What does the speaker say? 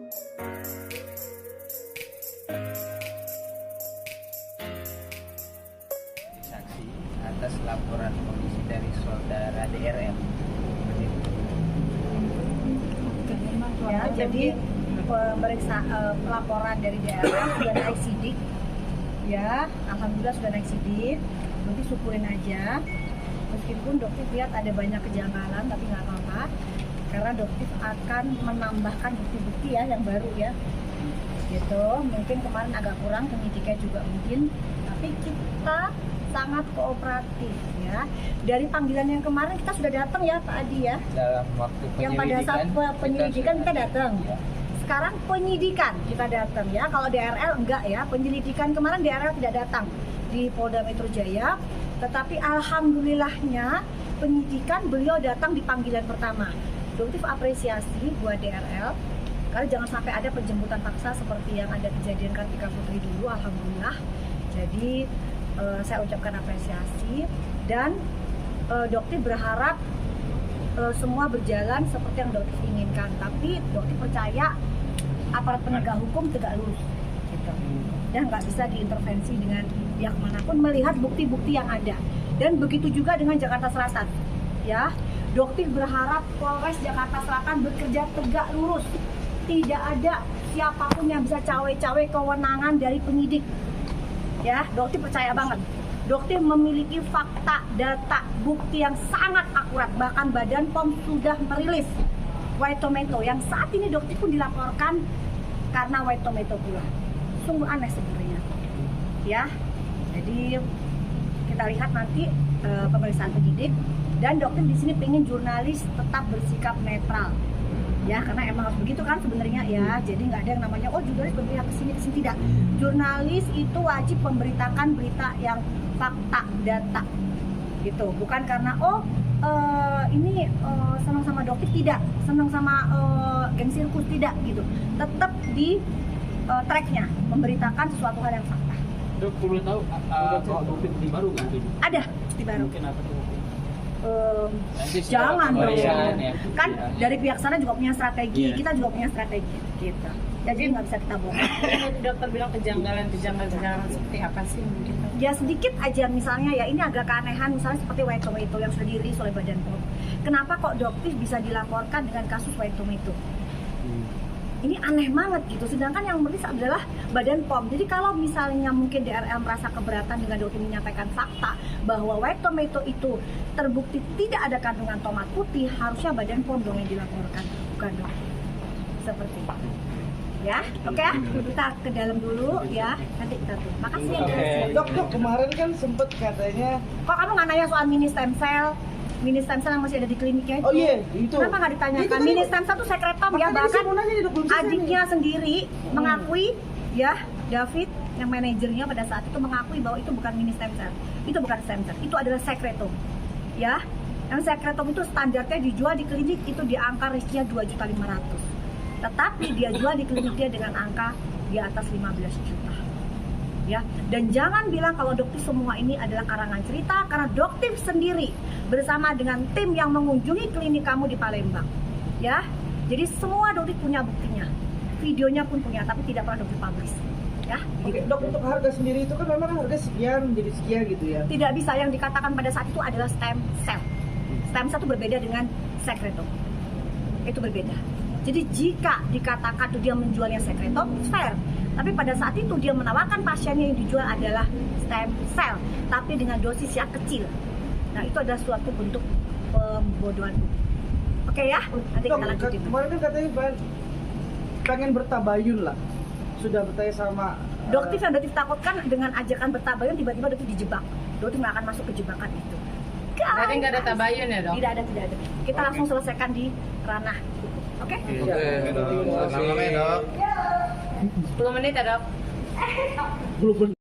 Saksi atas laporan polisi dari saudara DRM. Ya, jadi pelaporan dari DRM sudah naik sidik. Ya, alhamdulillah sudah naik sidik. Nanti syukurin aja. Meskipun dokter lihat ada banyak kejanggalan, tapi nggak apa-apa. Karena dokter akan menambahkan bukti-bukti ya yang baru ya. Gitu. Mungkin kemarin agak kurang penyidiknya juga mungkin, tapi kita sangat kooperatif ya. Dari panggilan yang kemarin kita sudah datang ya Pak Adi ya. Dalam waktu penyelidikan. Yang pada saat penyelidikan kita datang. Ya. Sekarang penyidikan kita datang ya. Kalau DRL enggak ya. Penyelidikan kemarin DRL tidak datang di Polda Metro Jaya. Tetapi alhamdulillahnya penyidikan beliau datang di panggilan pertama. Dokter apresiasi buat DRL. Karena jangan sampai ada penjemputan paksa seperti yang ada kejadian Kartika Putri dulu. Alhamdulillah. Jadi saya ucapkan apresiasi dan dokter berharap semua berjalan seperti yang dokter inginkan. Tapi dokter percaya aparat penegak hukum tegak lurus, gitu. Dan nggak bisa diintervensi dengan pihak manapun melihat bukti-bukti yang ada. Dan begitu juga dengan Jakarta Selatan, ya. Dokter berharap Polres Jakarta Selatan bekerja tegak lurus. Tidak ada siapapun yang bisa cawe-cawe kewenangan dari penyidik. Ya, dokter percaya banget. Dokter memiliki fakta, data, bukti yang sangat akurat. Bahkan Badan POM sudah merilis White Tomato yang saat ini dokter pun dilaporkan karena White Tomato pula. Sungguh aneh sebenarnya. Ya, jadi kita lihat nanti pemeriksaan penyidik dan dokter di sini pengen jurnalis tetap bersikap netral. Ya, karena emang harus begitu kan sebenarnya ya. Jadi nggak ada yang namanya jurnalis berpihak ke sini tidak. Jurnalis itu wajib memberitakan berita yang fakta, data, gitu. Bukan karena ini senang sama dokter tidak, senang sama geng sirkus tidak, gitu. Tetap di tracknya memberitakan sesuatu hal yang fakta. Dok, perlu tahu kalau bukti baru kan? Ada bukti baru. Mungkin apa tuh? Jangan dong, ya. kan dari pihak sana juga punya strategi, Iya. kita juga punya strategi, gitu. Jadi nggak bisa kita bohong. Dokter bilang kejanggalan seperti apa sih mungkin? Ya sedikit aja, misalnya ya ini agak keanehan, misalnya seperti White Tomato yang sudah dirilis oleh Badan POM. Kenapa kok dokter bisa dilaporkan dengan kasus White Tomato? Ini aneh banget gitu, sedangkan yang merilis adalah Badan POM. Jadi kalau misalnya mungkin DRL merasa keberatan dengan dokter menyampaikan fakta bahwa White Tomato itu terbukti tidak ada kandungan tomat putih, harusnya Badan POM dong yang dilaporkan, bukan dokter. Seperti itu. Ya, oke ya, kita ke dalam dulu ya, nanti kita tuh. Makasih ya guys. Dok, kemarin kan sempet katanya. Kok kamu nggak nanya soal mini stem cell? Mini stem cell yang masih ada di kliniknya itu. Oh iya, itu. Kenapa nggak ditanyakan? Mini stem cell itu sekretom ya, bahkan adiknya sendiri mengakui ya, David yang manajernya pada saat itu mengakui bahwa itu bukan mini stem cell. Itu bukan stem cell, itu adalah sekretom. Ya, yang sekretom itu standarnya dijual di klinik itu di angka range-nya 2.500.000. Tetapi dia jual di klinik dia dengan angka di atas 15 juta. Ya, dan jangan bilang kalau dokter semua ini adalah karangan cerita, karena dokter sendiri bersama dengan tim yang mengunjungi klinik kamu di Palembang. Ya, jadi semua dokter punya buktinya, videonya pun punya, tapi tidak pernah dokter publish. Ya, Oke, Dok, untuk harga sendiri itu kan memang harga sekian jadi sekian gitu ya. tidak bisa, yang dikatakan pada saat itu adalah stem cell. Stem cell itu berbeda dengan sekretom. Itu berbeda. Jadi jika dikatakan tuh dia menjualnya sekretom, fair. Tapi pada saat itu dia menawarkan pasiennya yang dijual adalah stem cell, tapi dengan dosis yang kecil. Nah, itu adalah suatu bentuk pembodohan. Oke ya, nanti Dok, kita lanjutin. kemarin kan katanya pengen bertabayun lah. Sudah bertanya sama Dokter yang dokter takutkan dengan ajakan bertabayun, tiba-tiba dokter dijebak. Dokter nggak akan masuk ke jebakan itu. Berarti nggak ada tabayun ya dok? Tidak ada. Kita langsung selesaikan di ranah hukum. Oke? Namanya dok. 10 menit ya dok? belum